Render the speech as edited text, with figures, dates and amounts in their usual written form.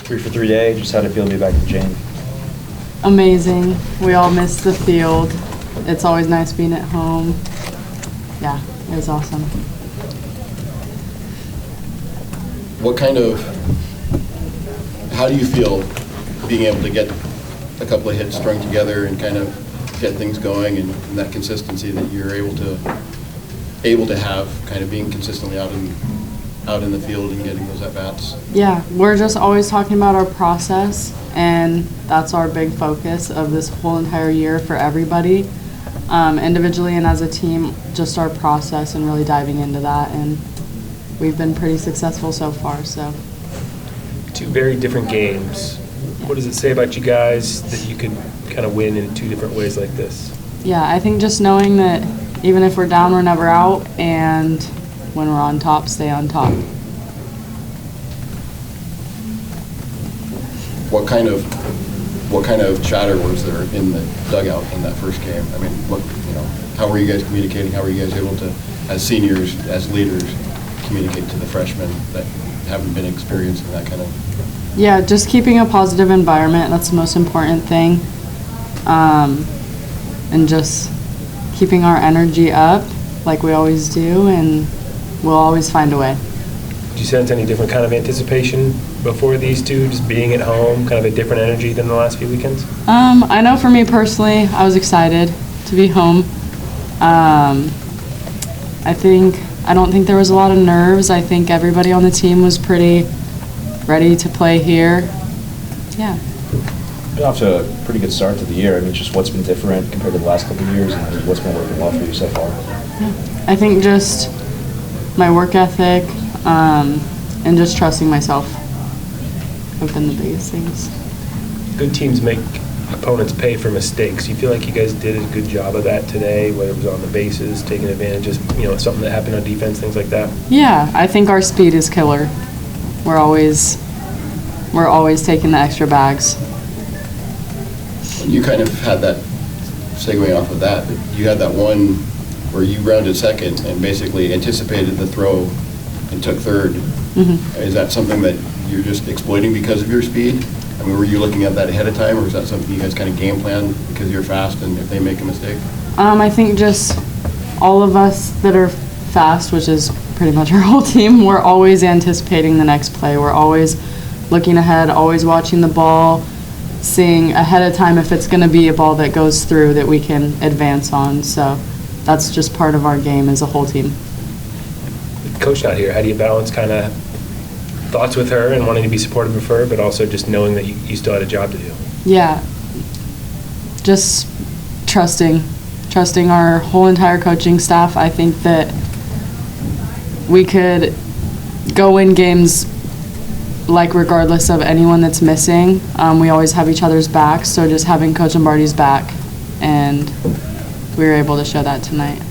3-for-3 day. Just how'd it feel to be back in the chain? Amazing. We all missed the field. It's always nice being at home. Yeah, it was awesome. How do you feel being able to get a couple of hits strung together and kind of get things going and that consistency that you're able to have, kind of being consistently out in the field and getting those at-bats? Yeah, we're just always talking about our process, and that's our big focus of this whole entire year for everybody, individually and as a team, just our process and really diving into that, and we've been pretty successful so far. So, two very different games. What does it say about you guys that you could kind of win in two different ways like this? Yeah, I think just knowing that even if we're down, we're never out, and when we're on top, stay on top. What kind of chatter was there in the dugout in that first game? I mean, how were you guys communicating? How were you guys able to, as seniors, as leaders, communicate to the freshmen that haven't been experiencing that kind of? Yeah, just keeping a positive environment. That's the most important thing. And just keeping our energy up like we always do, and we'll always find a way. Did you sense any different kind of anticipation before these two, just being at home, kind of a different energy than the last few weekends? I know for me personally, I was excited to be home. I don't think there was a lot of nerves. I think everybody on the team was pretty ready to play here. Yeah. Been off to a pretty good start to the year. I mean, just what's been different compared to the last couple of years, and what's been working well for you so far? I think just my work ethic and just trusting myself have been the biggest things. Good teams make opponents pay for mistakes. You feel like you guys did a good job of that today, whether it was on the bases, taking advantage of something that happened on defense, things like that? Yeah, I think our speed is killer. We're always taking the extra bags. You kind of had that, segueing off of that, you had that one where you rounded second and basically anticipated the throw and took third. Mm-hmm. Is that something that you're just exploiting because of your speed? I mean, were you looking at that ahead of time, or is that something you guys kind of game plan because you're fast and if they make a mistake? I think just all of us that are fast, which is pretty much our whole team, we're always anticipating the next play. We're always looking ahead, always watching the ball, seeing ahead of time if it's going to be a ball that goes through that we can advance on. So that's just part of our game as a whole team. Coach not here, how do you balance kind of thoughts with her and wanting to be supportive of her, but also just knowing that you still had a job to do? Yeah, just trusting our whole entire coaching staff. I think that we could go in games like regardless of anyone that's missing. We always have each other's backs, so just having Coach Lombardi's back, and we were able to show that tonight.